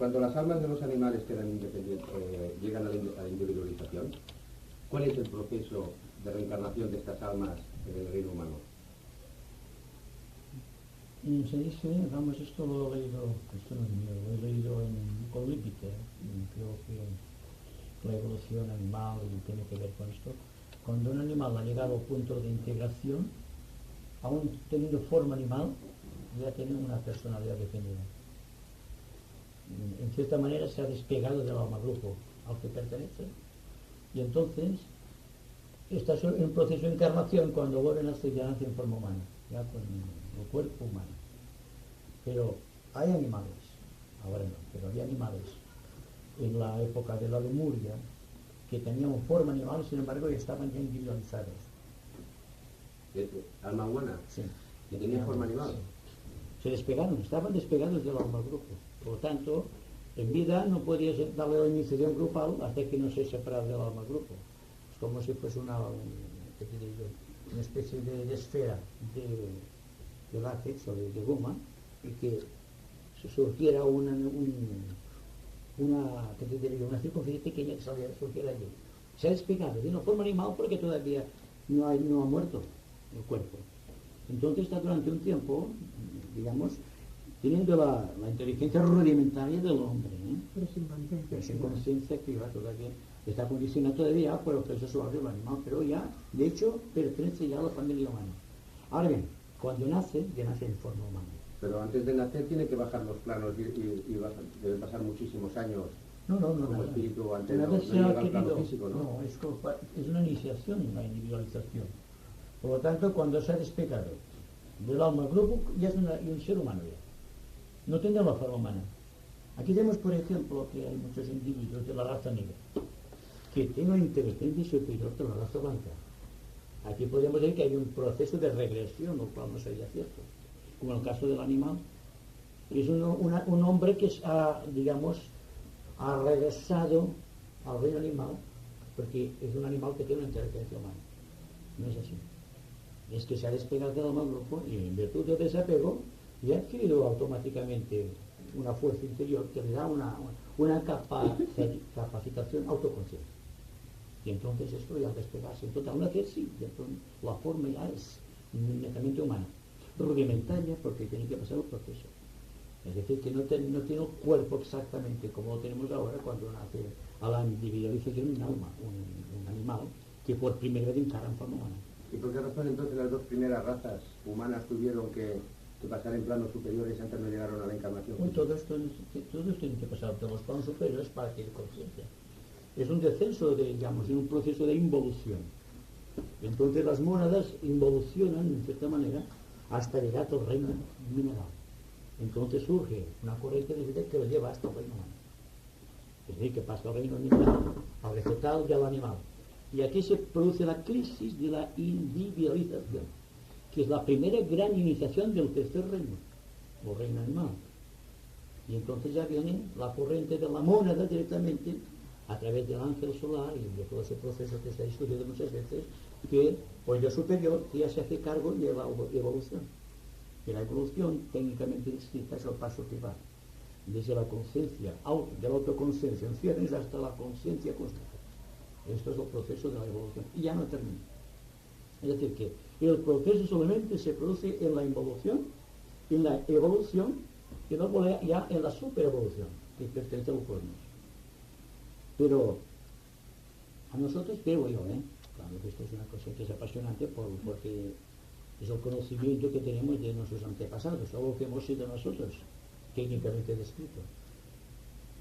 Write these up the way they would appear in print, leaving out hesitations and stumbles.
Cuando las almas de los animales quedan independientes, llegan a la individualización, ¿cuál es el proceso de reencarnación de estas almas en el reino humano? Se dice, vamos, esto lo he leído, esto no es mío, lo he leído con Lipiter, creo que la evolución animal tiene que ver con esto. Cuando un animal ha llegado al punto de integración, aún teniendo forma animal, ya tiene una personalidad definida. En cierta manera se ha despegado del alma grupo al que pertenece, y entonces está en un proceso de encarnación. Cuando vuelven a ser, ya nace en forma humana, ya con el cuerpo humano. Pero hay animales, ahora no, pero había animales en la época de la Lemuria que tenían forma animal, sin embargo ya estaban ya individualizados. ¿Alma humana? Sí. ¿Que tenía forma animal? Sí. Se despegaron, estaban despegados del alma grupo. Por lo tanto, en vida no podías darle la iniciación grupal hasta que no se separara del alma grupo. Es como si fuese una especie de esfera de látex o de goma, y que surgiera una circunferencia pequeña que surgiera allí. Se ha despegado de una forma animal porque todavía no ha muerto el cuerpo. Entonces está durante un tiempo, digamos, teniendo la inteligencia rudimentaria del hombre, pero sin conciencia activa todavía, está condicionada todavía por el proceso suave del animal, pero ya, de hecho, pertenece ya a la familia humana. Ahora bien, cuando nace, ya nace en forma humana. Pero antes de nacer tiene que bajar los planos y deben pasar muchísimos años. No, como espíritu antes una no vez se llega ha al plano adquirido, físico, ¿no? Es una iniciación, la individualización. Por lo tanto, cuando se ha despegado del alma grupo, ya es un ser humano ya. No tendrá la forma humana. Aquí vemos, por ejemplo, que hay muchos individuos de la raza negra que tienen una inteligencia superior que la raza blanca. Aquí podemos decir que hay un proceso de regresión, lo cual no sería cierto. Como en el caso del animal, es un hombre que ha regresado al reino animal, porque es un animal que tiene una inteligencia humana. No es así. Es que se ha despegado del alma grupo y en virtud del desapego ya ha adquirido automáticamente una fuerza interior que le da una capacitación autoconsciente. Y entonces esto ya al despegarse, entonces al nacer sí, entonces la forma ya es netamente humana, rudimentaria, porque tiene que pasar el proceso. Es decir, que no tiene el cuerpo exactamente como lo tenemos ahora cuando nace a la individualización un alma, un animal que por primera vez encara en forma humana. ¿Y por qué razón entonces las dos primeras razas humanas tuvieron que pasar en planos superiores antes no llegaron a la encarnación? Todos tienen que pasar por los planos superiores para adquirir conciencia. Es un descenso, digamos, en un proceso de involución. Entonces las mónadas involucionan, en cierta manera, hasta llegar al reino mineral. Entonces surge una corriente de vida que lo lleva hasta el reino humano. Es decir, que pasa al reino mineral, al vegetal y al animal. Y aquí se produce la crisis de la individualización, que es la primera gran iniciación del tercer reino, o reino animal. Y entonces ya viene la corriente de la mónada directamente, a través del ángel solar y de todo ese proceso que se ha discutido muchas veces, que el yo superior ya se hace cargo de la evolución. Y la evolución, técnicamente descrita, es el paso que va desde la conciencia, de la autoconciencia en ciernes hasta la conciencia constante. Esto es el proceso de la evolución. Y ya no termina. Es decir, que el proceso solamente se produce en la involución, en la evolución, y luego ya en la superevolución, que pertenece a los cosmos. Pero a nosotros, creo yo, claro que esto es una cosa que es apasionante porque es el conocimiento que tenemos de nuestros antepasados, algo que hemos sido nosotros, técnicamente descrito.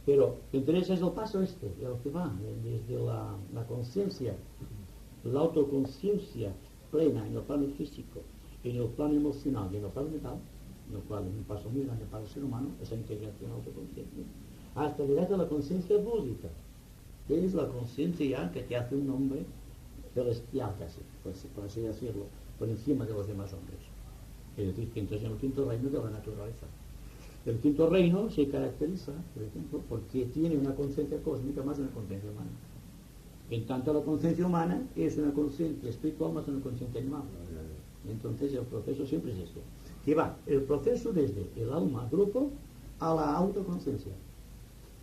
Pero interesa es el paso el que va desde la conciencia, la autoconciencia plena en el plano físico, en el plano emocional y en el plano mental, en el cual es un paso muy grande para el ser humano, esa integración autoconsciente, hasta llegar a la conciencia búdica, que es la conciencia ya que te hace un hombre celestial casi, por así decirlo, por encima de los demás hombres. Es decir, que entonces en el quinto reino de la naturaleza. El quinto reino se caracteriza, por ejemplo, porque tiene una conciencia cósmica más de una conciencia humana. En tanto la conciencia humana es una conciencia espiritual más de una conciencia animal. Entonces el proceso siempre es que va el proceso desde el alma grupo a la autoconciencia.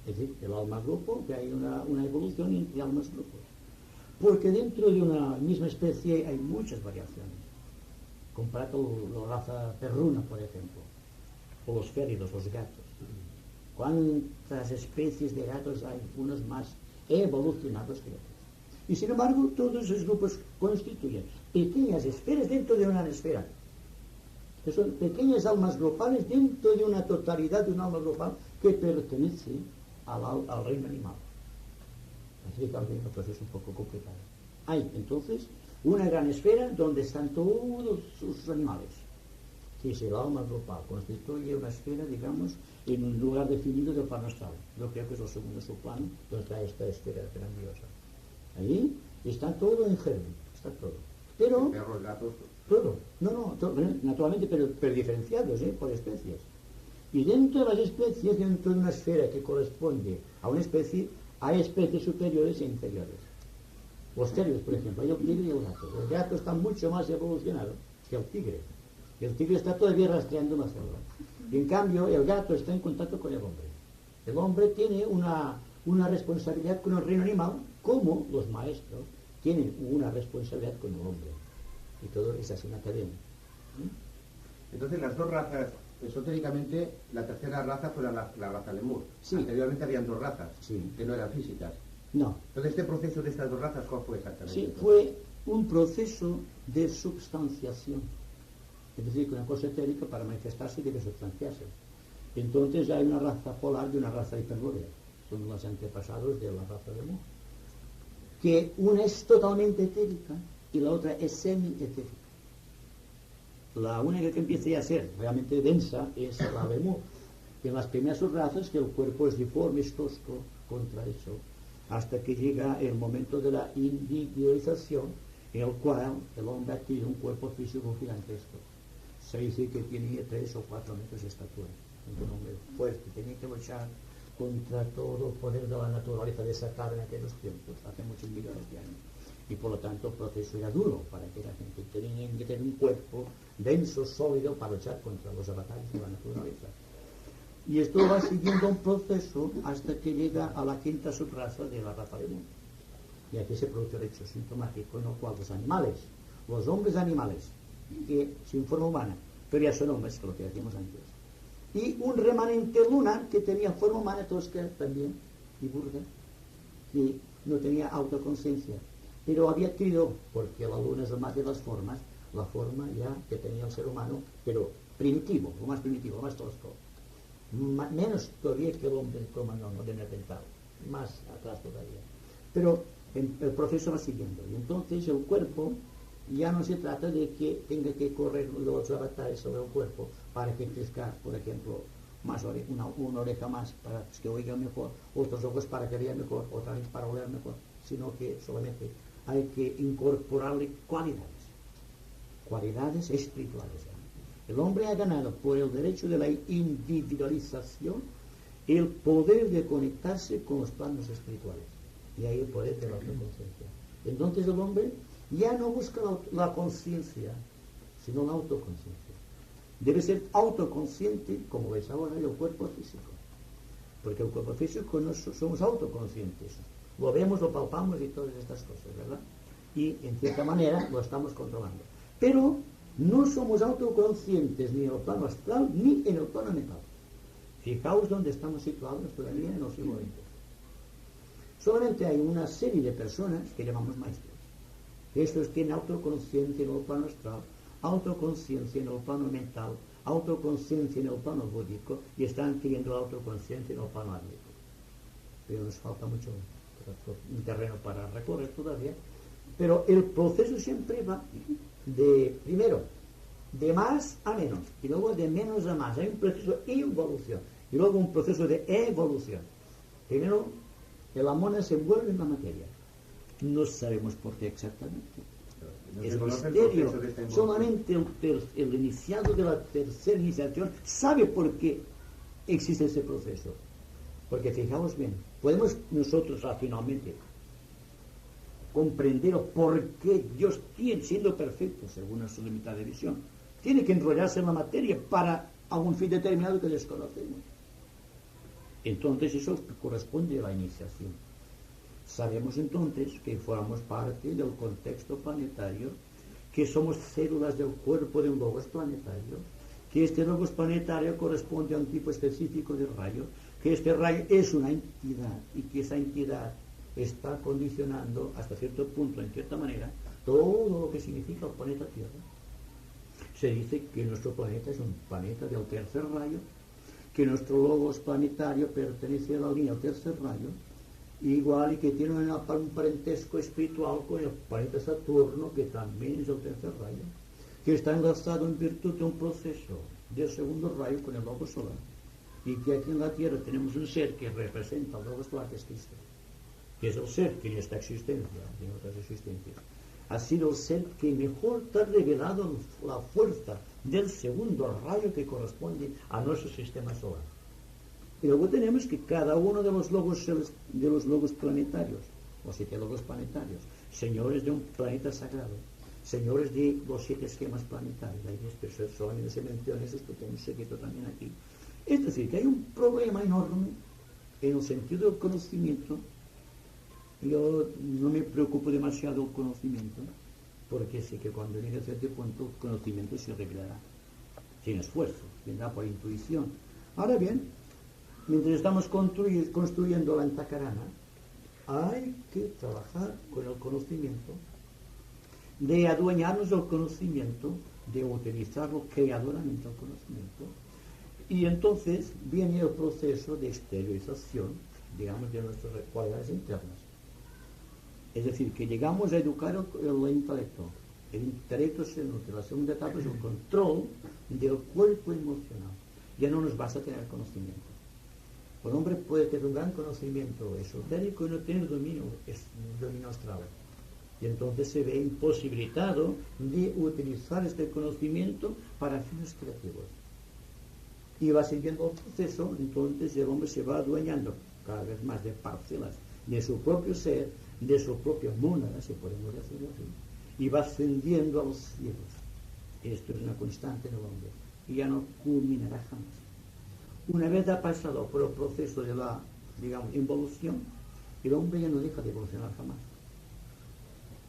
Es decir, el alma grupo, que hay una evolución entre almas grupos. Porque dentro de una misma especie hay muchas variaciones. Comparado la raza perruna, por ejemplo, o los féridos, los gatos. ¿Cuántas especies de gatos hay? Unos más evolucionados que otros. Y sin embargo, todos esos grupos constituyen pequeñas esferas dentro de una esfera. Que son pequeñas almas grupales dentro de una totalidad de un alma grupal que pertenece al reino animal. Así que también pues es un poco complicado. Hay entonces una gran esfera donde están todos sus animales. Si es el alma grupal, constituye una esfera, digamos, en un lugar definido del plano astral. Yo creo que es el segundo subplano donde está esta esfera grandiosa. Ahí está todo en germen, está todo. Pero perros, gatos. todo, naturalmente, pero diferenciados por especies. Y dentro de las especies, dentro de una esfera que corresponde a una especie, hay especies superiores e inferiores. Los cerdos, por ejemplo, hay el tigre y el gato. El gato está mucho más evolucionado que el tigre. El tigre está todavía rastreando una célula. Y en cambio, el gato está en contacto con el hombre. El hombre tiene una responsabilidad con el reino animal, como los maestros tienen una responsabilidad con el hombre. Y todo es así una cadena. Entonces las dos razas, esotéricamente, la tercera raza fue la raza lemur. Sí. Anteriormente habían dos razas, Sí. que no eran físicas. No. Entonces este proceso de estas dos razas, ¿cuál fue exactamente? Sí, fue un proceso de substanciación. Es decir, que una cosa etérica para manifestarse debe substanciarse. Entonces hay una raza polar y una raza hiperbórea. Son los antepasados de la raza de Mu. Que una es totalmente etérica y la otra es semi-etérica. La única que empieza a ser realmente densa es la de Mu. En las primeras razas que el cuerpo es deforme, es tosco, contra eso, hasta que llega el momento de la individualización, en el cual el hombre adquiere un cuerpo físico gigantesco. Se dice que tiene 3 o 4 metros de estatura. Un hombre fuerte, tenía que luchar contra todo el poder de la naturaleza desatada en aquellos tiempos, hace muchos millones de años. Y por lo tanto el proceso era duro para aquella gente. Tenían que tener un cuerpo denso, sólido, para luchar contra los avatares de la naturaleza. Y esto va siguiendo un proceso hasta que llega a la quinta subraza de la raza de Mu. Y aquí se produce el hecho sintomático en el cual los animales, los hombres animales, que sin forma humana, pero ya son hombres, lo que decíamos antes, y un remanente lunar que tenía forma humana tosca también, y burda, que no tenía autoconciencia, pero había adquirido, porque la luna es la más de las formas, la forma ya que tenía el ser humano, pero primitivo, lo más tosco. Menos todavía que el hombre cromagnon de Neandertal, más atrás todavía. Pero el proceso va siguiendo, y entonces el cuerpo ya no se trata de que tenga que correr los avatares sobre el cuerpo para que crezca, por ejemplo, más una oreja más para que oiga mejor, otros ojos para que vea mejor, otra vez para oler mejor, sino que solamente hay que incorporarle cualidades espirituales. El hombre ha ganado por el derecho de la individualización el poder de conectarse con los planos espirituales, y ahí el poder de la autoconciencia. Entonces el hombre ya no busca la conciencia, sino la autoconciencia. Debe ser autoconsciente, como veis ahora, del cuerpo físico. Porque el cuerpo físico no somos autoconscientes. Lo vemos, lo palpamos y todas estas cosas, ¿verdad? Y en cierta manera lo estamos controlando. Pero no somos autoconscientes ni en el plano astral ni en el plano mental. Fijaos dónde estamos situados todavía en el siglo XX. Solamente hay una serie de personas que llamamos maestros. Estos tienen autoconciencia en el plano astral, autoconciencia en el plano mental, autoconciencia en el plano búdico, y están adquiriendo la autoconciencia en el plano átmico. Pero nos falta mucho un terreno para recorrer todavía. Pero el proceso siempre va primero de más a menos, y luego de menos a más. Hay un proceso de involución y luego un proceso de evolución. Primero, el amor se envuelve en la materia. No sabemos por qué exactamente. No Es se conoce el misterio. proceso de esta involución. Solamente el iniciado de la tercera iniciación sabe por qué existe ese proceso. Porque fijaos bien, podemos nosotros racionalmente comprender por qué Dios, siendo perfecto según su limitada visión, tiene que enrollarse en la materia para algún fin determinado que desconocemos. Entonces eso corresponde a la iniciación. Sabemos entonces que formamos parte del contexto planetario, que somos células del cuerpo de un logos planetario, que este logos planetario corresponde a un tipo específico de rayo, que este rayo es una entidad y que esa entidad está condicionando hasta cierto punto, en cierta manera, todo lo que significa el planeta Tierra. Se dice que nuestro planeta es un planeta del tercer rayo, que nuestro logos planetario pertenece a la línea del tercer rayo, igual y que tiene un parentesco espiritual con el planeta Saturno, que también es del tercer rayo, que está enlazado en virtud de un proceso del segundo rayo con el logos solar, y que aquí en la Tierra tenemos un ser que representa el logos solar, que es Cristo, que es el ser que en esta existencia, en otras existencias, ha sido el ser que mejor te ha revelado la fuerza del segundo rayo que corresponde a nuestro sistema solar. Y luego tenemos que cada uno de los logos planetarios, o 7 logos planetarios, señores de un planeta sagrado, señores de los 7 esquemas planetarios, hay expresiones solamente se menciona eso, porque hay un secreto también aquí. Es decir, que hay un problema enorme en el sentido del conocimiento. Yo no me preocupo demasiado del conocimiento, porque sé que cuando llegue a cierto punto el conocimiento se revelará sin esfuerzo, vendrá por intuición. Ahora bien, mientras estamos construyendo la antacarana, hay que trabajar con el conocimiento, de adueñarnos del conocimiento, de utilizarlo creadoramente el conocimiento, y entonces viene el proceso de exteriorización, digamos, de nuestras cualidades internas. Es decir, que llegamos a educar el intelecto. El intelecto se nutre. La segunda etapa es el control del cuerpo emocional. Ya no nos basta tener conocimiento. El hombre puede tener un gran conocimiento esotérico y no tener dominio astral. Y entonces se ve imposibilitado de utilizar este conocimiento para fines creativos. Y va siguiendo el proceso, entonces el hombre se va adueñando cada vez más de parcelas de su propio ser, de su propia mónada, si podemos decirlo así, y va ascendiendo a los cielos. Esto es una constante en el hombre y ya no culminará jamás. Una vez ha pasado por el proceso de la, digamos, involución, el hombre ya no deja de evolucionar jamás.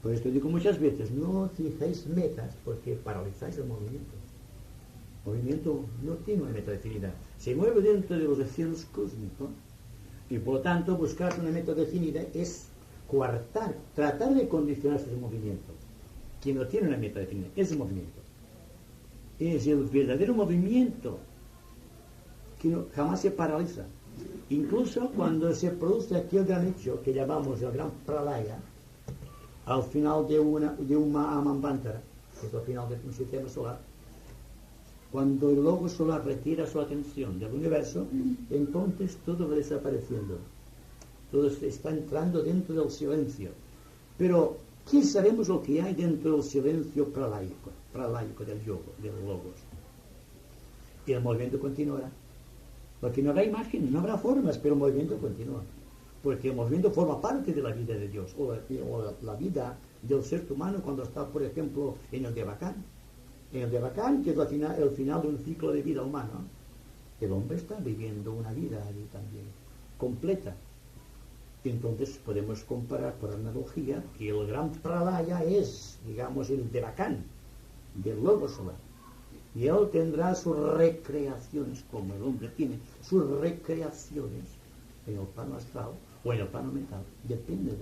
Por esto digo muchas veces, no fijéis metas porque paralizáis el movimiento. El movimiento no tiene una meta definida, se mueve dentro de los cielos cósmicos y por lo tanto buscar una meta definida es coartar, tratar de condicionar ese movimiento. Quien no tiene una meta definida es el movimiento. Es el verdadero movimiento que jamás se paraliza. Incluso cuando se produce aquel gran hecho que llamamos el gran pralaya, al final de un Mahamantara, que es al final de un sistema solar, cuando el logo solar retira su atención del universo, entonces todo va desapareciendo. Todo está entrando dentro del silencio. Pero, ¿qué sabemos lo que hay dentro del silencio pralaico del yoga, del logos? Y el movimiento continuará. Porque no habrá imágenes, no habrá formas, pero el movimiento continúa. Porque el movimiento forma parte de la vida de Dios, o la vida del ser humano cuando está, por ejemplo, en el Devacán. En el Devacán, que es el final de un ciclo de vida humano, el hombre está viviendo una vida allí también, completa. Y entonces podemos comparar por analogía que el gran pralaya es, digamos, el Devacán del logo solar. Y él tendrá sus recreaciones, como el hombre tiene sus recreaciones en el plano astral o en el plano mental. Depende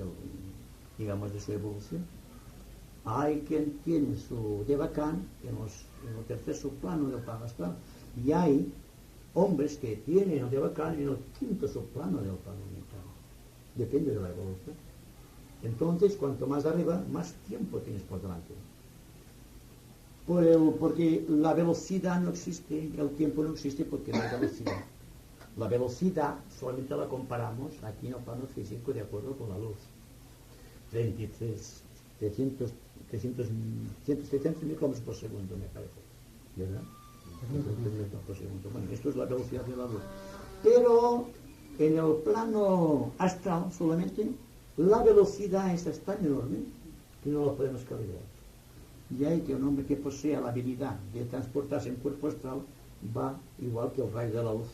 digamos, de su evolución. Hay quien tiene su Devacán en el tercer subplano del plano astral. Y hay hombres que tienen el Devacán en el quinto subplano del plano mental. Depende de la evolución. Entonces, cuanto más arriba, más tiempo tienes por delante. Porque la velocidad no existe, el tiempo no existe porque no hay velocidad. La velocidad solamente la comparamos aquí en el plano físico de acuerdo con la luz. 300 mil kilómetros por segundo, me parece. ¿Verdad? 300 kilómetros por segundo. Bueno, esto es la velocidad de la luz. Pero en el plano astral solamente la velocidad es tan enorme que no la podemos calibrar. Y hay que un hombre que posea la habilidad de transportarse en cuerpo astral va igual que el rayo de la luz.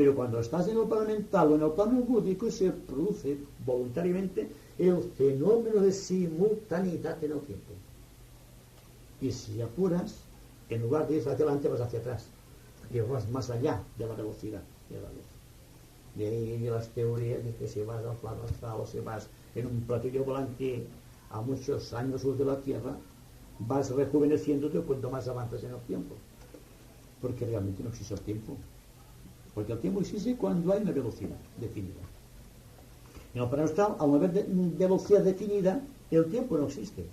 Pero cuando estás en el plano mental o en el plano búdico se produce voluntariamente el fenómeno de simultaneidad en el tiempo. Y si apuras, en lugar de ir hacia adelante vas hacia atrás y vas más allá de la velocidad de la luz. De ahí las teorías de que si vas al plano astral o si vas en un platillo volante a muchos años luz de la Tierra, vas rejuveneciéndote cuanto más avanzas en el tiempo. Porque realmente no existe el tiempo. Porque el tiempo existe cuando hay una velocidad definida. En el plano astral, al no haber velocidad definida, el tiempo no existe.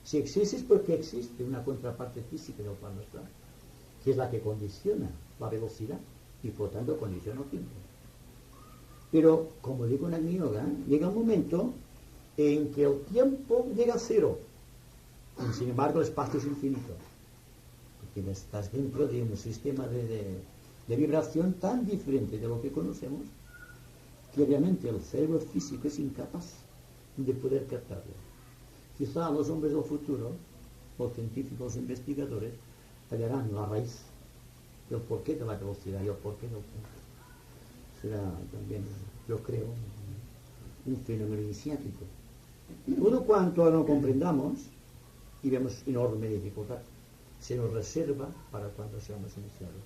Si existe es porque existe una contraparte física del plano astral, que es la que condiciona la velocidad y por tanto condiciona el tiempo. Pero, como digo en Agni Yoga, llega un momento en que el tiempo llega a cero. Y sin embargo el espacio es infinito. Porque estás dentro de un sistema de vibración tan diferente de lo que conocemos que obviamente el cerebro físico es incapaz de poder captarlo. Quizá los hombres del futuro, los científicos, los investigadores, hallarán la raíz del porqué de la velocidad y el porqué del tiempo. Será también, yo creo, un fenómeno iniciático. Todo cuanto no comprendamos y vemos enorme dificultad, se nos reserva para cuando seamos iniciados.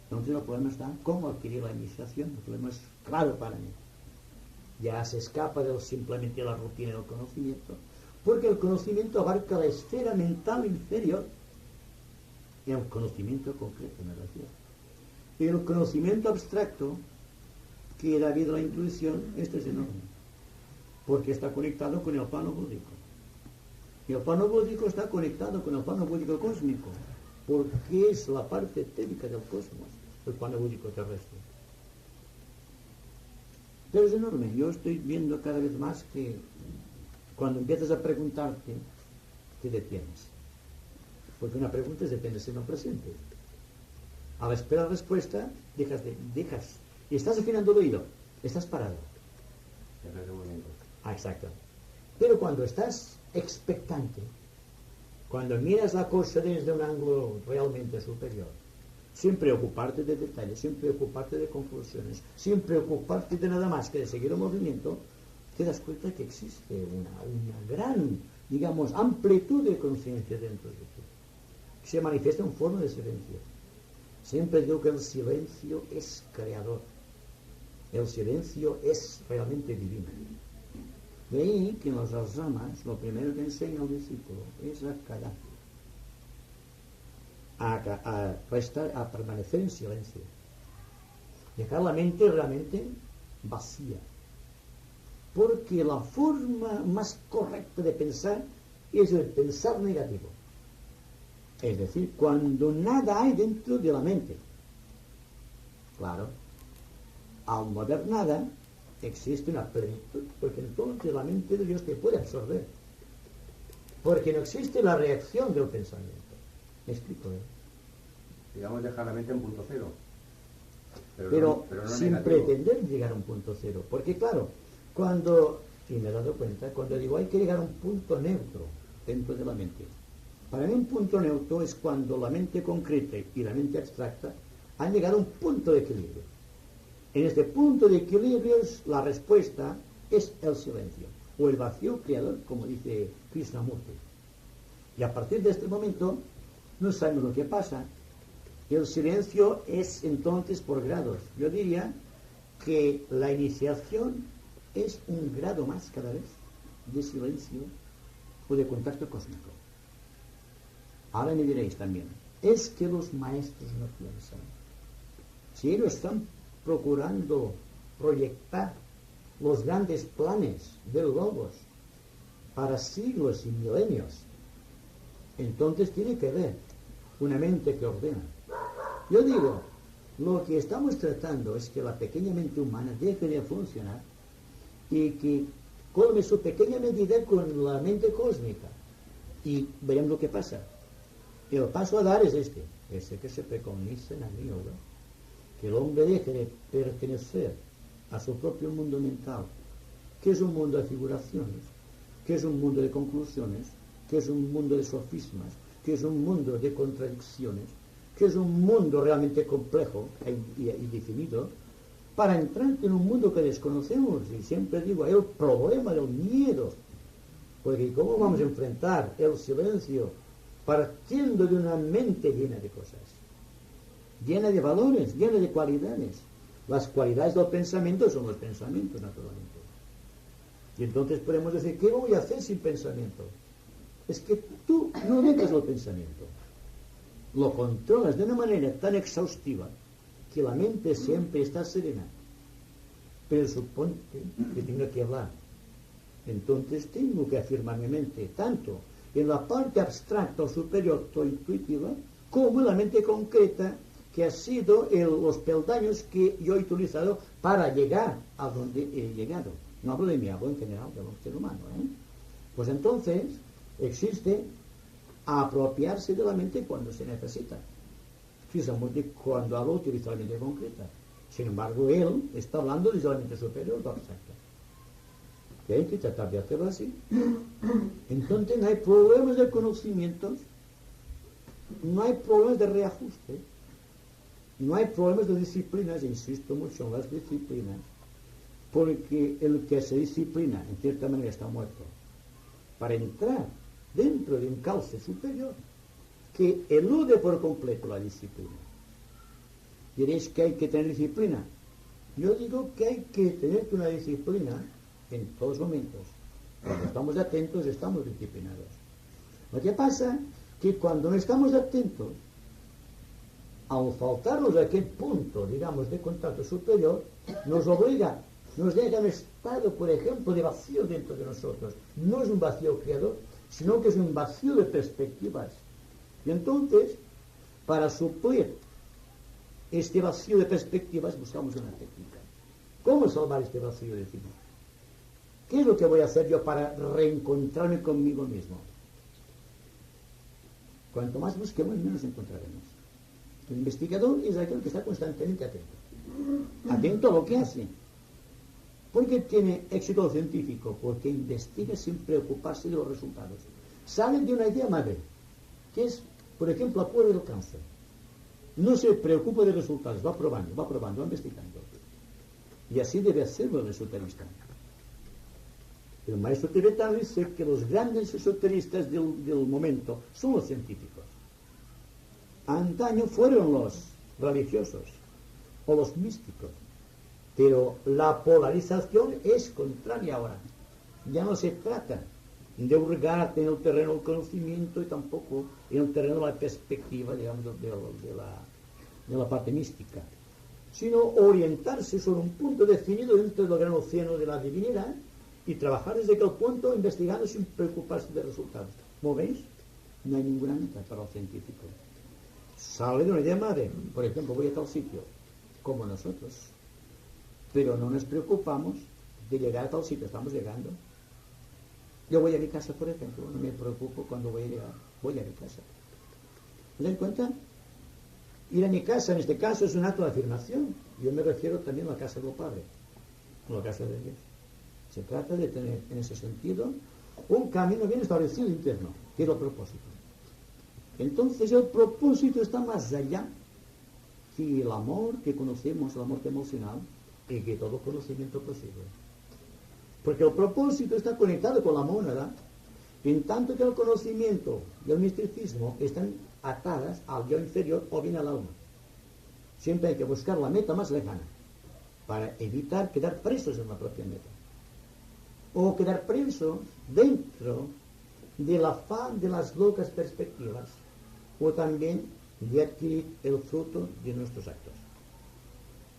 Entonces el problema está cómo adquirir la iniciación. El problema es claro para mí. Ya se escapa de simplemente la rutina del conocimiento, porque el conocimiento abarca la esfera mental inferior y el conocimiento concreto me refiero. Y el conocimiento abstracto que da vida a la intuición, este es enorme, porque está conectado con el plano búdico. Y el plano búdico está conectado con el plano búdico cósmico, porque es la parte etérica del cosmos, el plano búdico terrestre. Pero es enorme. Yo estoy viendo cada vez más que cuando empiezas a preguntarte, te detienes. Porque una pregunta es detenerse en el presente. A la espera de la respuesta, dejas. Y estás afinando el oído. Estás parado. Exacto. Pero cuando estás expectante, cuando miras la cosa desde un ángulo realmente superior, sin preocuparte de detalles, sin preocuparte de conclusiones, sin preocuparte de nada más que de seguir el movimiento, te das cuenta que existe una gran, digamos, amplitud de conciencia dentro de ti, que se manifiesta en forma de silencio. Siempre digo que el silencio es creador. El silencio es realmente divino. De ahí que en las ramas lo primero que enseña al discípulo es a callar, a permanecer en silencio, dejar la mente realmente vacía, porque la forma más correcta de pensar es el pensar negativo, es decir, cuando nada hay dentro de la mente. Claro, al no haber nada existe una plenitud, porque entonces la mente de Dios te puede absorber, porque no existe la reacción del pensamiento. ¿Me explico? Digamos, dejar la mente en punto cero. Pero no sin negativo. pretender llegar a un punto cero. Porque claro, y me he dado cuenta, cuando digo hay que llegar a un punto neutro dentro de la mente. Para mí un punto neutro es cuando la mente concreta y la mente abstracta han llegado a un punto de equilibrio. En este punto de equilibrio la respuesta es el silencio, o el vacío creador, como dice Krishnamurti. Y a partir de este momento no sabemos lo que pasa. El silencio es entonces por grados. Yo diría que la iniciación es un grado más cada vez de silencio o de contacto cósmico. Ahora me diréis también, es que los maestros no piensan. Si ellos están procurando proyectar los grandes planes del Logos para siglos y milenios, entonces tiene que haber una mente que ordena. Yo digo, lo que estamos tratando es que la pequeña mente humana deje de funcionar y que colme su pequeña medida con la mente cósmica, y veremos lo que pasa. El paso a dar es ese que se preconiza en Agni Yoga, que el hombre deje de pertenecer a su propio mundo mental, que es un mundo de figuraciones, que es un mundo de conclusiones, que es un mundo de sofismas, que es un mundo de contradicciones, que es un mundo realmente complejo y definido, para entrar en un mundo que desconocemos. Y siempre digo, el problema del miedo, porque ¿cómo vamos a enfrentar el silencio partiendo de una mente llena de cosas, llena de valores, llena de cualidades? Las cualidades del pensamiento son los pensamientos, naturalmente. Y entonces podemos decir, ¿qué voy a hacer sin pensamiento? Es que tú no dejas el pensamiento, lo controlas de una manera tan exhaustiva que la mente siempre está serena. Pero supone que tengo que hablar. Entonces tengo que afirmar mi mente, tanto en la parte abstracta o superior o intuitiva, como en la mente concreta, que ha sido los peldaños que yo he utilizado para llegar a donde he llegado. No hablo de mí, hablo en general del ser humano. Pues entonces existe apropiarse de la mente cuando se necesita. Fijamos de cuando hablo utiliza la mente concreta. Sin embargo, él está hablando desde la mente superior o abstracta. Y hay que tratar de hacerlo así. Entonces no hay problemas de conocimientos, no hay problemas de reajuste, no hay problemas de disciplinas. Insisto mucho en las disciplinas, porque el que se disciplina en cierta manera está muerto. Para entrar dentro de un cauce superior que elude por completo la disciplina. Diréis que hay que tener disciplina. Yo digo que hay que tener una disciplina en todos momentos. Cuando estamos atentos, estamos disciplinados. Lo que pasa es que cuando no estamos atentos, al faltarnos a aquel punto, digamos, de contacto superior, nos obliga, nos deja un estado, por ejemplo, de vacío dentro de nosotros. No es un vacío creador, sino que es un vacío de perspectivas. Y entonces, para suplir este vacío de perspectivas, buscamos una técnica. ¿Cómo salvar este vacío de ti? ¿Qué es lo que voy a hacer yo para reencontrarme conmigo mismo? Cuanto más busquemos, menos encontraremos. El investigador es aquel que está constantemente atento. Atento a lo que hace. ¿Por qué tiene éxito científico? Porque investiga sin preocuparse de los resultados. Sale de una idea madre, que es, por ejemplo, la cura del cáncer. No se preocupa de resultados, va probando, va investigando. Y así debe hacerlo el esoterista. El maestro tibetano dice que los grandes esoteristas del momento son los científicos. Antaño fueron los religiosos o los místicos, pero la polarización es contraria ahora. Ya no se trata de hurgar en el terreno del conocimiento y tampoco en el terreno de la perspectiva, digamos, de la parte mística, sino orientarse sobre un punto definido dentro del gran océano de la divinidad y trabajar desde aquel punto investigando sin preocuparse de resultados. ¿Como veis? No hay ninguna meta para los científicos. Sale de una idea madre, por ejemplo, voy a tal sitio, como nosotros, pero no nos preocupamos de llegar a tal sitio, estamos llegando. Yo voy a mi casa, por ejemplo, no me preocupo cuando voy a llegar, voy a mi casa. ¿Se dan cuenta? Ir a mi casa, en este caso, es un acto de afirmación. Yo me refiero también a la casa del Padre, a la casa de Dios. Se trata de tener, en ese sentido, un camino bien establecido interno, que es el propósito. Entonces el propósito está más allá que el amor que conocemos, el amor emocional, y que todo conocimiento posible. Porque el propósito está conectado con la mónada, en tanto que el conocimiento y el misticismo están atadas al yo inferior o bien al alma. Siempre hay que buscar la meta más lejana, para evitar quedar presos en la propia meta. O quedar presos dentro del afán de las locas perspectivas, o también de adquirir el fruto de nuestros actos.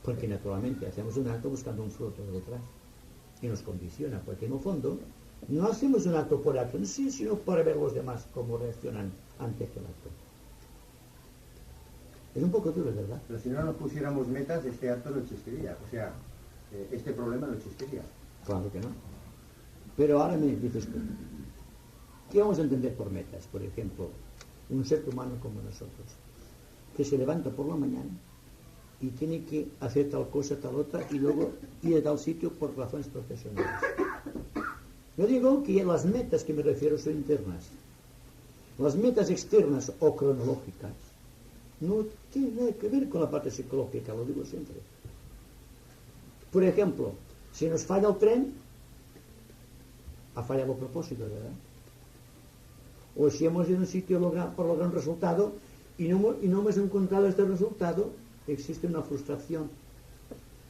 Porque naturalmente hacemos un acto buscando un fruto detrás, y nos condiciona, porque en el fondo no hacemos un acto por acto en sí, sino para ver los demás cómo reaccionan ante aquel acto. Es un poco duro, ¿verdad? Pero si no nos pusiéramos metas, este acto no existiría. O sea, este problema no existiría. Claro que no. Pero ahora me dices tú, ¿qué vamos a entender por metas? Por ejemplo, un ser humano como nosotros, que se levanta por la mañana y tiene que hacer tal cosa, tal otra, y luego ir a tal sitio por razones profesionales. Yo digo que las metas que me refiero son internas. Las metas externas o cronológicas no tienen nada que ver con la parte psicológica, lo digo siempre. Por ejemplo, si nos falla el tren, ha fallado el propósito, ¿verdad? O si hemos ido a un sitio por lograr un resultado y no hemos encontrado este resultado, existe una frustración,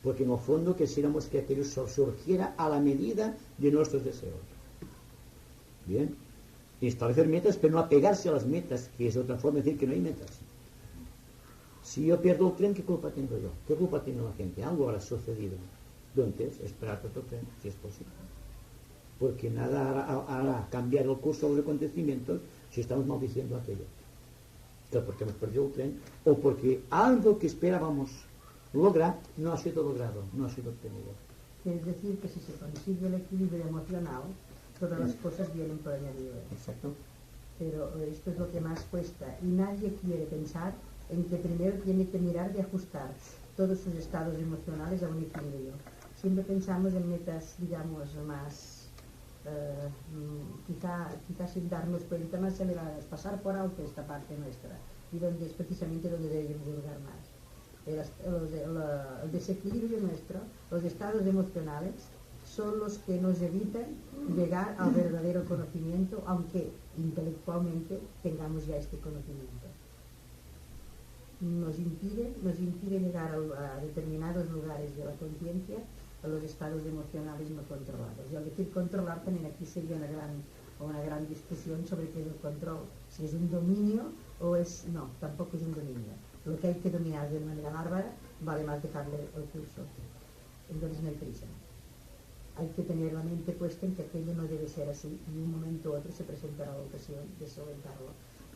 porque en el fondo quisiéramos que aquello surgiera a la medida de nuestros deseos. Bien, y establecer metas, pero no apegarse a las metas, que es otra forma de decir que no hay metas. Si yo pierdo el tren, ¿qué culpa tengo yo? ¿Qué culpa tiene la gente? Algo habrá sucedido. Entonces, esperar otro tren, si es posible. Porque nada hará cambiar el curso de los acontecimientos si estamos maldiciendo aquello. Entonces, porque hemos perdido el tren, o porque algo que esperábamos lograr no ha sido logrado, no ha sido obtenido. Es decir, que si se consigue el equilibrio emocional, todas las cosas vienen por añadidura. Exacto. Pero esto es lo que más cuesta, y nadie quiere pensar en que primero tiene que mirar de ajustar todos sus estados emocionales a un equilibrio. Siempre pensamos en metas, digamos, más, quizá sin darnos cuenta, más elevadas, pasar por alto esta parte nuestra, y donde es precisamente donde debemos divulgar más. El desequilibrio nuestro, los estados emocionales, son los que nos evitan llegar al verdadero conocimiento, aunque intelectualmente tengamos ya este conocimiento. Nos impide llegar a determinados lugares de la conciencia, a los estados emocionales no controlados. Y al decir controlar, también aquí sería una gran discusión sobre qué es el control, si es un dominio o es... No, tampoco es un dominio. Lo que hay que dominar de manera bárbara vale más dejarle el curso. Entonces no hay prisa. Hay que tener la mente puesta en que aquello no debe ser así, y en un momento u otro se presentará la ocasión de solventarlo.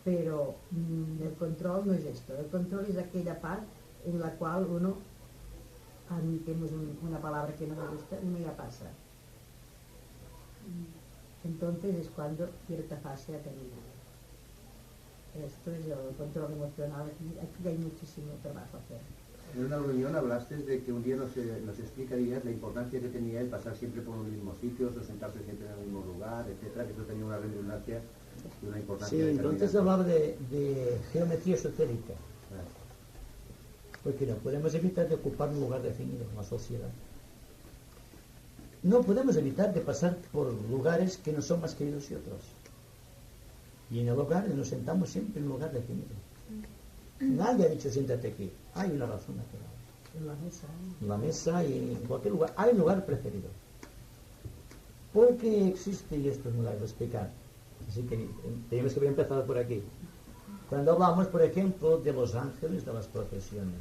Pero el control no es esto. El control es aquella parte en la cual uno, admitimos una palabra que no me gusta, uno ya pasa. Entonces es cuando cierta fase ha terminado. Esto es el control emocional. Aquí hay muchísimo trabajo a hacer. En una reunión hablaste de que un día nos explicarías la importancia que tenía el pasar siempre por los mismos sitios, o sentarse siempre en el mismo lugar, etcétera, que eso tenía una redundancia y una importancia. Sí, entonces hablaba de geometría esotérica. Porque no podemos evitar de ocupar un lugar definido en la sociedad. No podemos evitar de pasar por lugares que no son más queridos que otros. Y en el hogar nos sentamos siempre en un lugar definido. Nadie ha dicho siéntate aquí. Hay una razón natural. En la mesa. En la mesa y en cualquier lugar. Hay un lugar preferido. ¿Por qué existe? Y esto es muy largo de explicar. Así que tenemos que haber empezado por aquí. Cuando hablamos, por ejemplo, de los ángeles de las profesiones,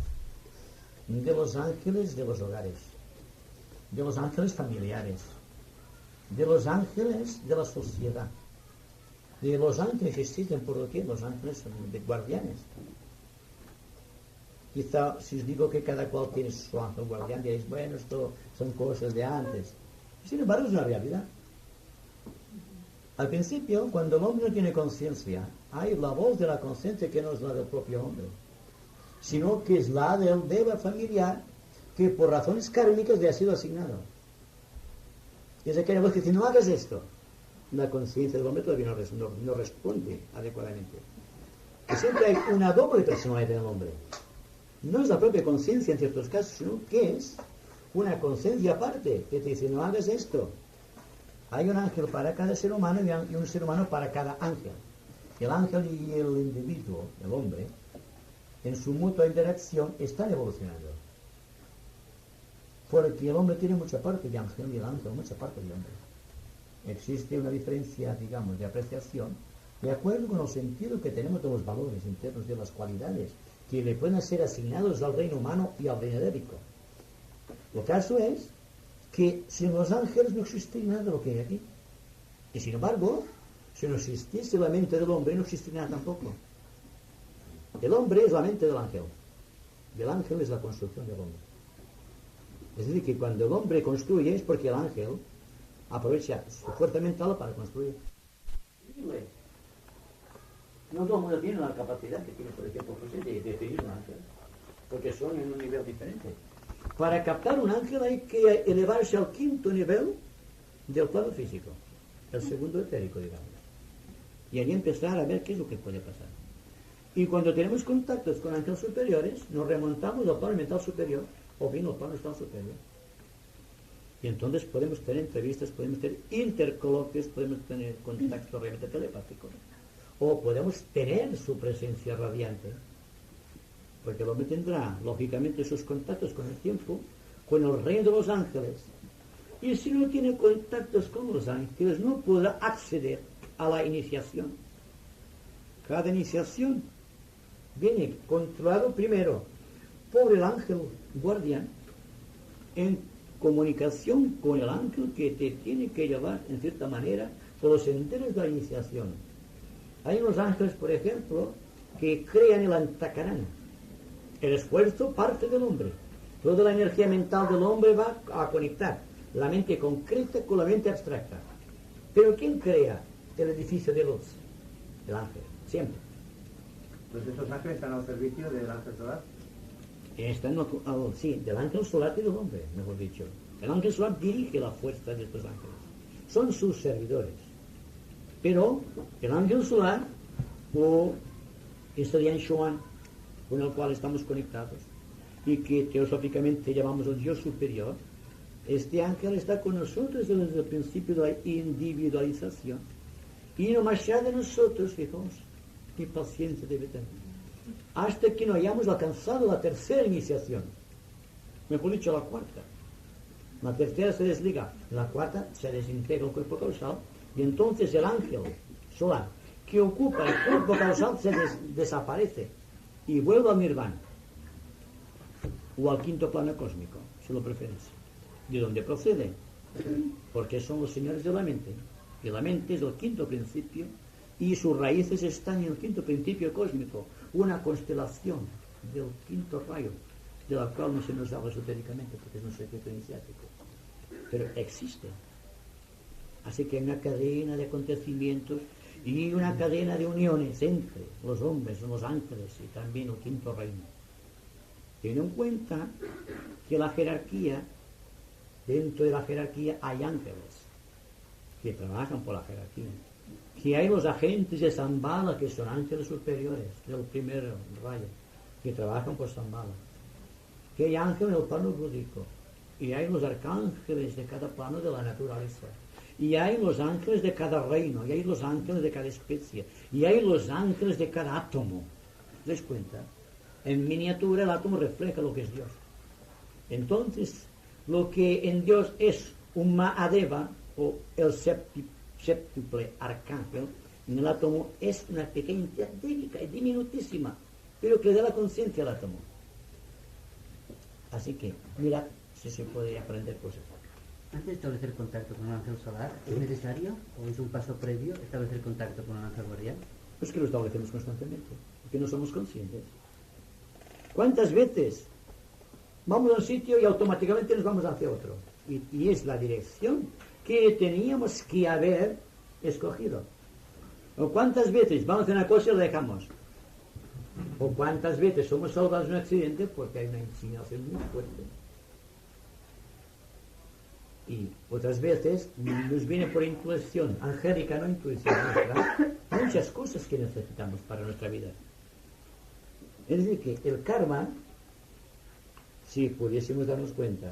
de los ángeles de los hogares, de los ángeles familiares, de los ángeles de la sociedad, de los ángeles que existen por doquier, los ángeles son de guardianes. Quizá si os digo que cada cual tiene su ángel guardián, diréis, bueno, esto son cosas de antes. Sin embargo, es una realidad. Al principio, cuando el hombre no tiene conciencia, hay la voz de la conciencia que no es la del propio hombre, sino que es la del deber familiar que por razones kármicas le ha sido asignado. Es aquella voz que dice, no hagas esto. La conciencia del hombre todavía no responde adecuadamente. Que siempre hay una doble personalidad en el hombre. No es la propia conciencia en ciertos casos, sino que es una conciencia aparte que te dice, no hagas esto. Hay un ángel para cada ser humano y un ser humano para cada ángel. El ángel y el individuo, el hombre, en su mutua interacción están evolucionando. Porque el hombre tiene mucha parte de ángel y el ángel mucha parte de hombre. Existe una diferencia, digamos, de apreciación de acuerdo con el sentido que tenemos de los valores internos, de las cualidades que le pueden ser asignados al reino humano y al reino edérico. El caso es que sin los ángeles no existe nada de lo que hay aquí. Y sin embargo, si no existiese la mente del hombre, no existiría nada tampoco. El hombre es la mente del ángel. Y el ángel es la construcción del hombre. Es decir, que cuando el hombre construye es porque el ángel aprovecha su fuerza mental para construir. No todo el mundo tiene la capacidad que tiene, por ejemplo, José, de definir un ángel, porque son en un nivel diferente. Para captar un ángel hay que elevarse al quinto nivel del plano físico, el segundo etérico, digamos. Y allí empezar a ver qué es lo que puede pasar. Y cuando tenemos contactos con ángeles superiores, nos remontamos al plano mental superior, o bien al plano astral superior. Y entonces podemos tener entrevistas, podemos tener intercoloquios, podemos tener contactos realmente telepáticos. O podemos tener su presencia radiante. Porque el hombre tendrá, lógicamente, sus contactos con el tiempo, con el reino de los ángeles. Y si no tiene contactos con los ángeles, no podrá acceder a la iniciación. Cada iniciación viene controlado primero por el ángel guardián, en comunicación con el ángel que te tiene que llevar, en cierta manera, por los senderos de la iniciación. Hay unos ángeles, por ejemplo, que crean el antacarán. El esfuerzo parte del hombre. Toda la energía mental del hombre va a conectar la mente concreta con la mente abstracta. Pero ¿quién crea el edificio de luz? El ángel, siempre. Pues estos ángeles están al servicio del ángel solar. Sí, del ángel solar y del hombre, mejor dicho. El ángel solar dirige la fuerza de estos ángeles. Son sus servidores. Pero el ángel solar, o este Lian Xuan, con el cual estamos conectados, y que teosóficamente llamamos el Dios superior, este ángel está con nosotros desde el principio de la individualización. Y no más allá de nosotros, fijaos, qué paciencia debe tener. Hasta que no hayamos alcanzado la tercera iniciación. Mejor dicho, la cuarta. La tercera se desliga, la cuarta se desintegra el cuerpo causal, y entonces el ángel solar que ocupa el cuerpo causal se desaparece y vuelve al nirvana, o al quinto plano cósmico, si lo prefieres. ¿De dónde procede? Porque son los señores de la mente. Y la mente es el quinto principio, y sus raíces están en el quinto principio cósmico, una constelación del quinto rayo, de la cual no se nos habla esotéricamente porque es un secreto iniciático, pero existe. Así que hay una cadena de acontecimientos y una cadena de uniones entre los hombres, los ángeles y también el quinto reino. Ten en cuenta que la jerarquía, dentro de la jerarquía hay ángeles que trabajan por la jerarquía, que hay los agentes de Shambhala, que son ángeles superiores del primer rayo, que trabajan por Shambhala, que hay ángeles en el plano búdico, y hay los arcángeles de cada plano de la naturaleza, y hay los ángeles de cada reino, y hay los ángeles de cada especie, y hay los ángeles de cada átomo. ¿Te das cuenta? En miniatura el átomo refleja lo que es Dios. Entonces, lo que en Dios es un Mahadeva, o el séptuple arcángel, en el átomo es una pequeña entidad délica y diminutísima, pero que le da la conciencia al átomo. Así que, mira si se puede aprender cosas. Antes de establecer contacto con un ángel solar, ¿es necesario o es un paso previo establecer contacto con un ángel guardián? Pues que lo establecemos constantemente, porque no somos conscientes. ¿Cuántas veces vamos a un sitio y automáticamente nos vamos hacia otro? Y es la dirección que teníamos que haber escogido. ¿O cuántas veces vamos a hacer una cosa y la dejamos? ¿O cuántas veces somos salvados de un accidente porque hay una inclinación muy fuerte? Y otras veces nos viene por intuición angélica, no intuición nuestra, muchas cosas que necesitamos para nuestra vida. Es decir, que el karma, si pudiésemos darnos cuenta,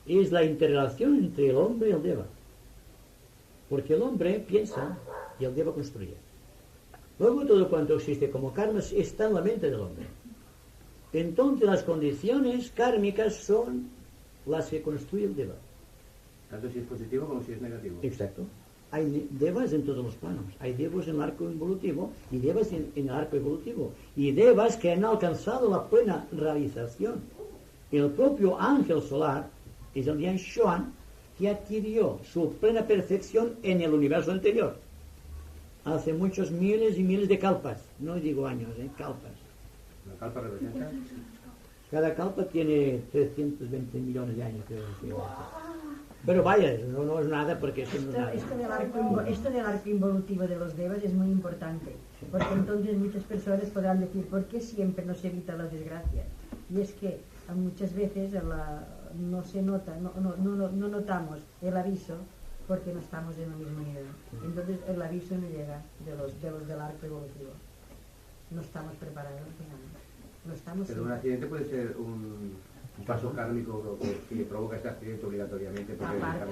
es la interrelación entre el hombre y el deva. Porque el hombre piensa y el deva construye. Luego todo cuanto existe como karma está en la mente del hombre. Entonces las condiciones kármicas son las que construye el deva. Tanto si es positivo como si es negativo. Exacto. Hay devas en todos los planos. Hay devas en el arco involutivo y devas en el arco evolutivo. Y devas que han alcanzado la plena realización. El propio ángel solar es el Lian Xuan, que adquirió su plena perfección en el universo anterior. Hace muchos miles y miles de kalpas. No digo años, kalpas. ¿La kalpa representa? Cada kalpa tiene 320 millones de años, creo. Pero vaya, no es nada porque esto no es nada. Esto del arco involutivo de los devas es muy importante, porque entonces muchas personas podrán decir, ¿por qué siempre nos evita la desgracia? Y es que muchas veces no se nota, no notamos el aviso porque no estamos en el mismo nivel. Entonces el aviso no llega de los del arco evolutivo. No estamos preparados, digamos. No estamos. Pero un accidente puede ser un un paso kármico que provoca este accidente obligatoriamente.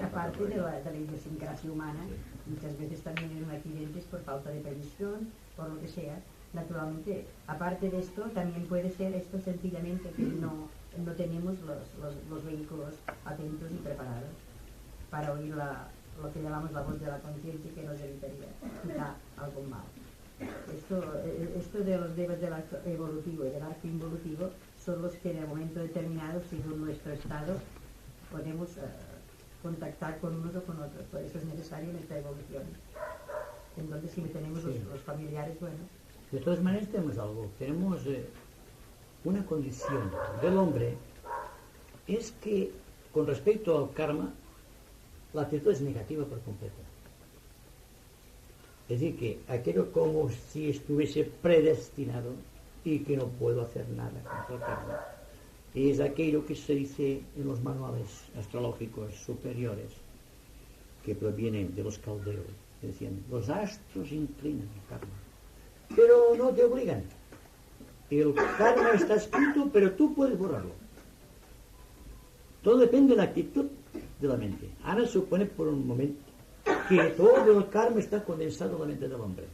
Aparte de la idiosincrasia humana, muchas veces también en accidentes por falta de previsión, por lo que sea. Naturalmente, aparte de esto, también puede ser esto sencillamente que no tenemos los vehículos atentos y preparados para oír lo que llamamos la voz de la conciencia, que nos evitaría quizá algo mal. Esto de los devas del arco evolutivo y del arco involutivo son los que en el momento determinado, según nuestro estado, podemos contactar con unos o con otros. Por eso es necesario nuestra evolución. Entonces, si tenemos los familiares, bueno. De todas maneras tenemos algo, tenemos una condición del hombre, es que con respecto al karma, la actitud es negativa por completo. Es decir, que aquello como si estuviese predestinado y que no puedo hacer nada contra el karma. Es aquello que se dice en los manuales astrológicos superiores, que provienen de los caldeos, que decían, los astros inclinan el karma, pero no te obligan. El karma está escrito, pero tú puedes borrarlo. Todo depende de la actitud de la mente. Ahora supone por un momento que todo el karma está condensado en la mente del hombre.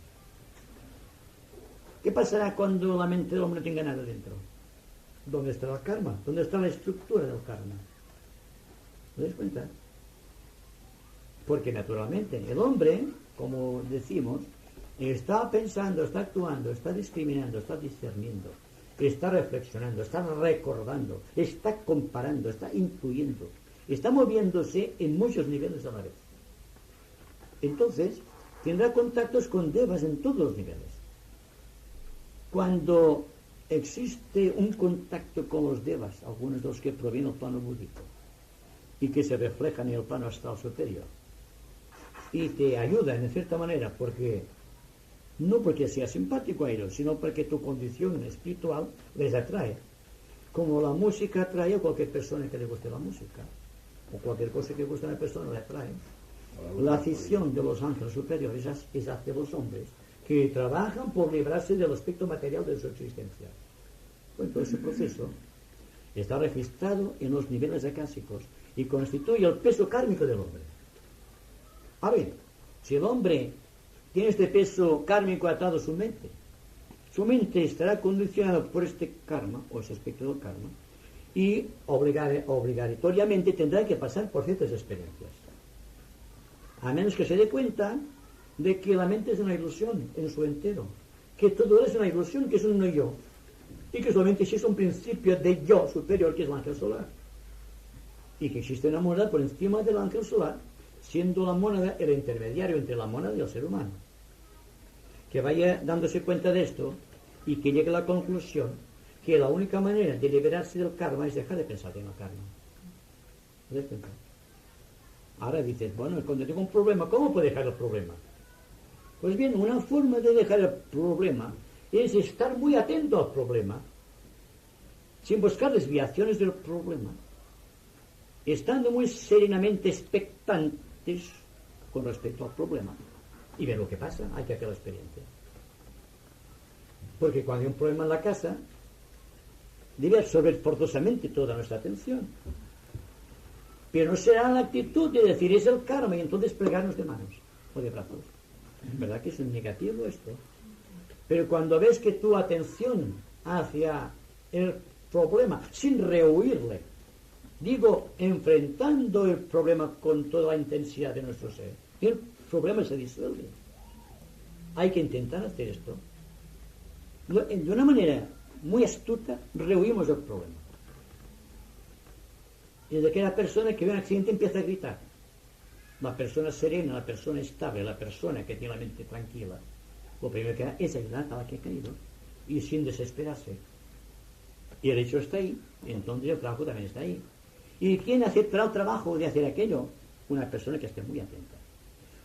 ¿Qué pasará cuando la mente del hombre no tenga nada dentro? ¿Dónde está el karma? ¿Dónde está la estructura del karma? ¿Te das cuenta? Porque naturalmente el hombre, como decimos, está pensando, está actuando, está discriminando, está discerniendo, está reflexionando, está recordando, está comparando, está incluyendo, está moviéndose en muchos niveles a la vez. Entonces, tendrá contactos con devas en todos los niveles. Cuando existe un contacto con los devas, algunos de los que provienen del plano búdico, y que se reflejan en el plano astral superior, y te ayudan en cierta manera, no porque seas simpático a ellos, sino porque tu condición espiritual les atrae. Como la música atrae a cualquier persona que le guste la música, o cualquier cosa que guste a una persona le atrae. La afición de los ángeles superiores es hacia los hombres que trabajan por librarse del aspecto material de su existencia. Pues todo ese proceso está registrado en los niveles acásicos y constituye el peso kármico del hombre. A ver, si el hombre tiene este peso kármico atado a su mente estará condicionada por este karma, o ese aspecto del karma, y obligatoriamente tendrá que pasar por ciertas experiencias. A menos que se dé cuenta de que la mente es una ilusión en su entero, que todo es una ilusión, que es un no yo, y que solamente existe un principio de yo superior, que es el ángel solar, y que existe una mónada por encima del ángel solar, siendo la mónada el intermediario entre la mónada y el ser humano. Que vaya dándose cuenta de esto y que llegue a la conclusión que la única manera de liberarse del karma es dejar de pensar en el karma. ¿Te das cuenta? Ahora dices, bueno, cuando tengo un problema, ¿cómo puedo dejar el problema? Pues bien, una forma de dejar el problema es estar muy atento al problema, sin buscar desviaciones del problema, estando muy serenamente expectantes con respecto al problema, y ver lo que pasa. Hay que hacer la experiencia. Porque cuando hay un problema en la casa, debe absorber forzosamente toda nuestra atención. Pero no será la actitud de decir es el karma y entonces plegarnos de manos o de brazos. Es verdad que es un negativo esto. Pero cuando ves que tu atención hacia el problema, sin rehuirle, digo, enfrentando el problema con toda la intensidad de nuestro ser, el problema se disuelve. Hay que intentar hacer esto. De una manera muy astuta, rehuimos el problema. Y desde que la persona que ve un accidente empieza a gritar, la persona serena, la persona estable, la persona que tiene la mente tranquila, lo primero que hace es ayudar a la que ha caído y sin desesperarse. Y el hecho está ahí, entonces el trabajo también está ahí. ¿Y quién aceptará el trabajo de hacer aquello? Una persona que esté muy atenta.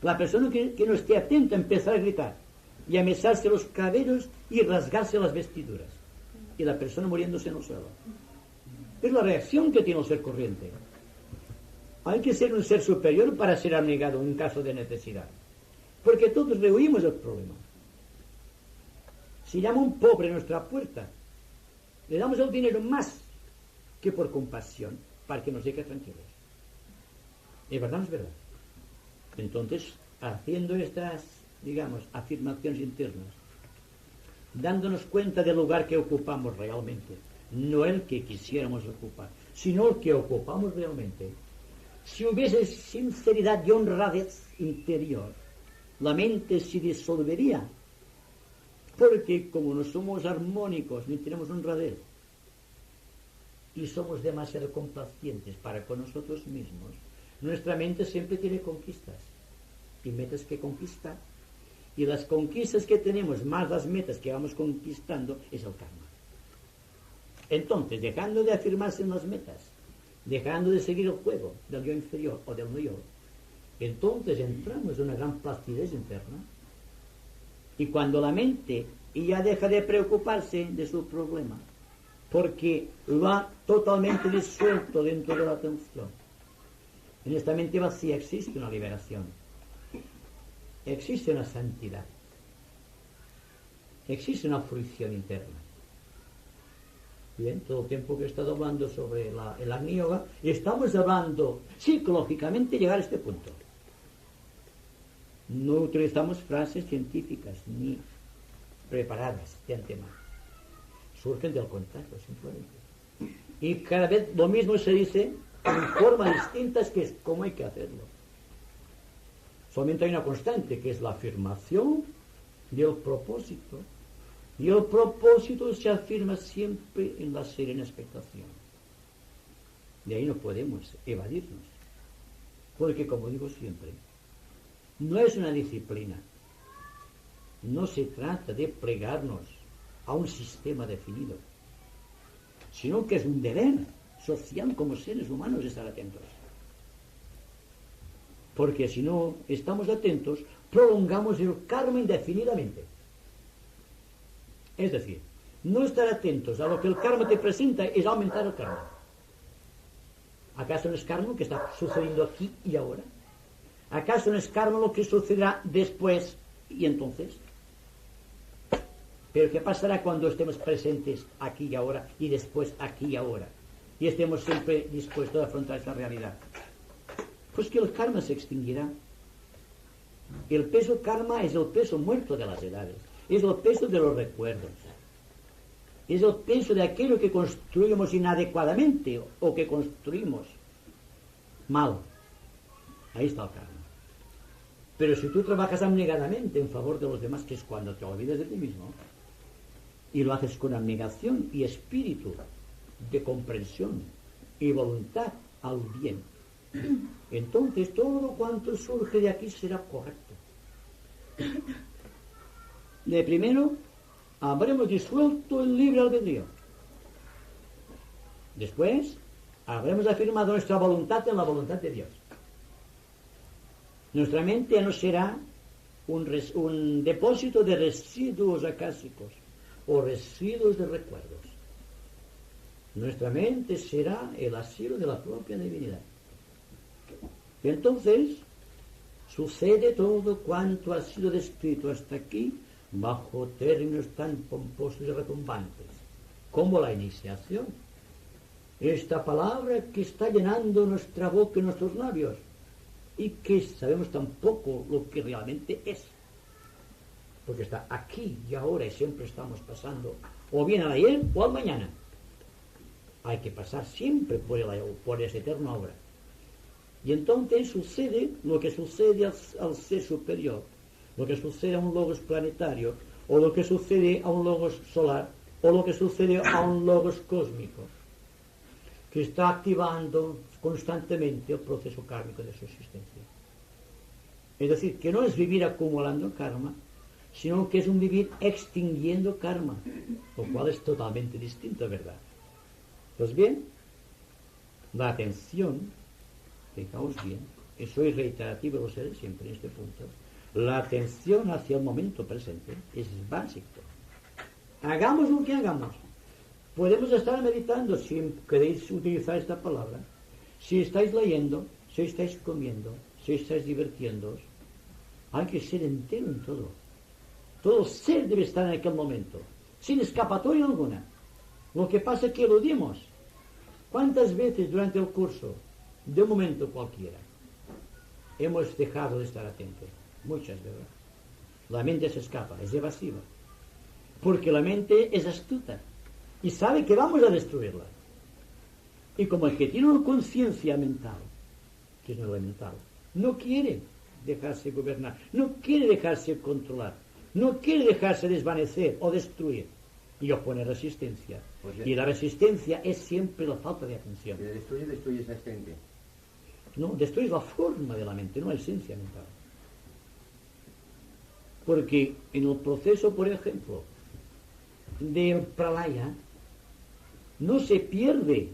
La persona que no esté atenta empezará a gritar y a mesarse los cabellos y rasgarse las vestiduras. Y la persona muriéndose en el suelo. Es la reacción que tiene el ser corriente. Hay que ser un ser superior para ser abnegado en caso de necesidad. Porque todos rehuimos el problema. Si llama un pobre a nuestra puerta, le damos el dinero más que por compasión, para que nos deje tranquilos. ¿Es verdad o no es verdad? Entonces, haciendo estas, digamos, afirmaciones internas, dándonos cuenta del lugar que ocupamos realmente, no el que quisiéramos ocupar, sino el que ocupamos realmente, si hubiese sinceridad y honradez interior, la mente se disolvería, porque como no somos armónicos ni tenemos honradez y somos demasiado complacientes para con nosotros mismos, nuestra mente siempre tiene conquistas y metas que conquistar, y las conquistas que tenemos más las metas que vamos conquistando es el karma. Entonces, dejando de afirmarse en las metas, dejando de seguir el juego del yo inferior o del no yo, entonces entramos en una gran placidez interna, y cuando la mente ya deja de preocuparse de su problema, porque lo ha totalmente disuelto dentro de la atención, en esta mente vacía existe una liberación, existe una santidad, existe una fruición interna. Bien, todo el tiempo que he estado hablando sobre el Agni Yoga, estamos hablando psicológicamente llegar a este punto. No utilizamos frases científicas ni preparadas de antemano. Surgen del contacto, simplemente. Y cada vez lo mismo se dice en formas distintas, que es cómo hay que hacerlo. Solamente hay una constante, que es la afirmación y el propósito. Y el propósito se afirma siempre en la serena expectación. De ahí no podemos evadirnos. Porque, como digo siempre, no es una disciplina. No se trata de plegarnos a un sistema definido, sino que es un deber social como seres humanos estar atentos. Porque si no estamos atentos, prolongamos el karma indefinidamente. Es decir, no estar atentos a lo que el karma te presenta es aumentar el karma. ¿Acaso no es karma lo que está sucediendo aquí y ahora? ¿Acaso no es karma lo que sucederá después y entonces? Pero ¿qué pasará cuando estemos presentes aquí y ahora y después aquí y ahora? Y estemos siempre dispuestos a afrontar esta realidad. Pues que el karma se extinguirá. El peso karma es el peso muerto de las edades. Es el peso de los recuerdos. Es el peso de aquello que construimos inadecuadamente o que construimos mal. Ahí está el karma. Pero si tú trabajas abnegadamente en favor de los demás, que es cuando te olvidas de ti mismo, y lo haces con abnegación y espíritu de comprensión y voluntad al bien, entonces todo cuanto surge de aquí será correcto. De primero, habremos disuelto el libre albedrío. Después, habremos afirmado nuestra voluntad en la voluntad de Dios. Nuestra mente ya no será un depósito de residuos acásicos o residuos de recuerdos. Nuestra mente será el asilo de la propia divinidad. Entonces, sucede todo cuanto ha sido descrito hasta aquí bajo términos tan pomposos y retumbantes como la iniciación. Esta palabra que está llenando nuestra boca y nuestros labios y que sabemos tan poco lo que realmente es, porque está aquí y ahora y siempre estamos pasando o bien al ayer o al mañana. Hay que pasar siempre por ese eterno ahora. Y entonces sucede lo que sucede al ser superior, lo que sucede a un logos planetario, o lo que sucede a un logos solar, o lo que sucede a un logos cósmico, que está activando constantemente el proceso kármico de su existencia. Es decir, que no es vivir acumulando karma, sino que es un vivir extinguiendo karma, lo cual es totalmente distinto, ¿verdad? Pues bien, la atención, fijaos bien, y soy reiterativo, lo seré siempre en este punto, la atención hacia el momento presente es básico. Hagamos lo que hagamos. Podemos estar meditando, si queréis utilizar esta palabra, si estáis leyendo, si estáis comiendo, si estáis divirtiéndoos. Hay que ser entero en todo. Todo ser debe estar en aquel momento, sin escapatoria alguna. Lo que pasa es que eludimos. ¿Cuántas veces durante el curso, de un momento cualquiera, hemos dejado de estar atentos? Muchas, ¿verdad? La mente se escapa, es evasiva. Porque la mente es astuta y sabe que vamos a destruirla. Y como el que tiene una conciencia mental, que es lo elemental, no quiere dejarse gobernar, no quiere dejarse controlar, no quiere dejarse desvanecer o destruir, y opone resistencia. Y la resistencia es siempre la falta de atención. Si le destruye esa mente. No, destruye la forma de la mente, no la esencia mental. Porque en el proceso, por ejemplo, del pralaya, no se pierde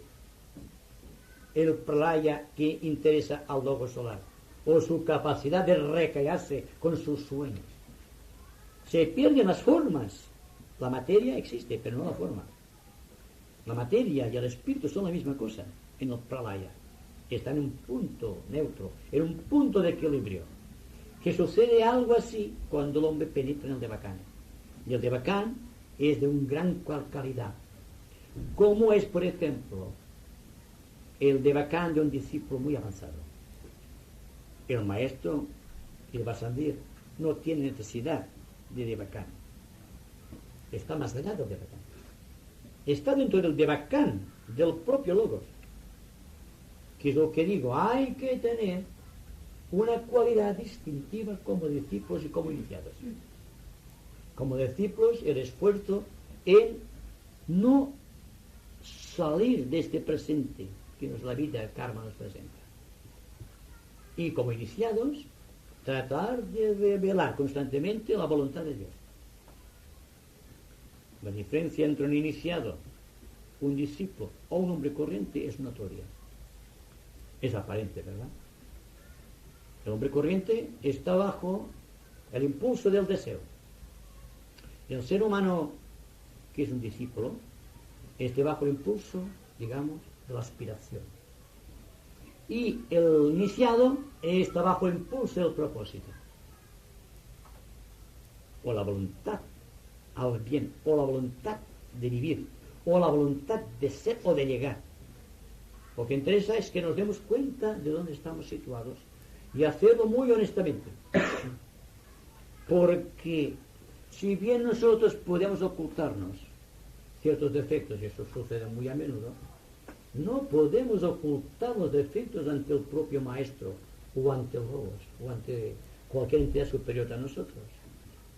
el pralaya que interesa al logo solar, o su capacidad de recrearse con sus sueños. Se pierden las formas. La materia existe, pero no la forma. La materia y el espíritu son la misma cosa en el pralaya. Están en un punto neutro, en un punto de equilibrio. Que sucede algo así cuando el hombre penetra en el Devacán. Y el Devacán es de una gran calidad. Como es, por ejemplo, el Devacán de un discípulo muy avanzado. El maestro, el Vasandir, no tiene necesidad de Devacán. Está más allá del Devacán. Está dentro del Devacán, del propio Logos. Que es lo que digo, hay que tener una cualidad distintiva como discípulos y como iniciados. Como discípulos, el esfuerzo en no salir de este presente que nos la vida, el karma nos presenta. Y como iniciados, tratar de revelar constantemente la voluntad de Dios. La diferencia entre un iniciado, un discípulo o un hombre corriente es notoria. Es aparente, ¿verdad? El hombre corriente está bajo el impulso del deseo. El ser humano, que es un discípulo, está bajo el impulso, digamos, de la aspiración. Y el iniciado está bajo el impulso del propósito. O la voluntad al bien, o la voluntad de vivir, o la voluntad de ser o de llegar. Lo que interesa es que nos demos cuenta de dónde estamos situados y hacerlo muy honestamente. Porque si bien nosotros podemos ocultarnos ciertos defectos, y eso sucede muy a menudo, no podemos ocultar los defectos ante el propio maestro, o ante el Logos, o ante cualquier entidad superior a nosotros,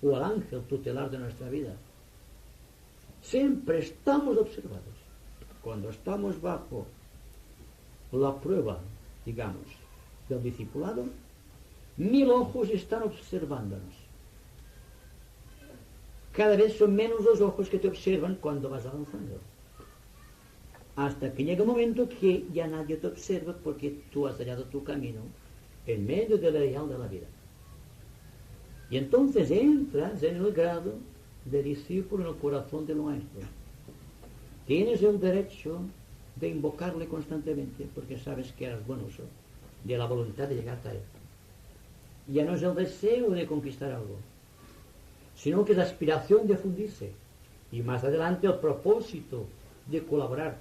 o al ángel tutelar de nuestra vida. Siempre estamos observados. Cuando estamos bajo la prueba, digamos, del discipulado, 1000 ojos están observándonos. Cada vez son menos los ojos que te observan cuando vas avanzando. Hasta que llega un momento que ya nadie te observa porque tú has hallado tu camino en medio del real de la vida. Y entonces entras en el grado de discípulo en el corazón del maestro. Tienes el derecho de invocarle constantemente porque sabes que eres buen uso de la voluntad de llegar a él. Ya no es el deseo de conquistar algo, sino que es la aspiración de fundirse y más adelante el propósito de colaborar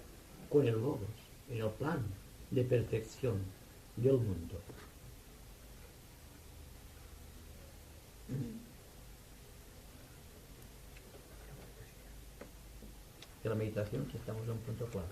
con el Logos en el plan de perfección del mundo. De la meditación, si estamos en un punto clave.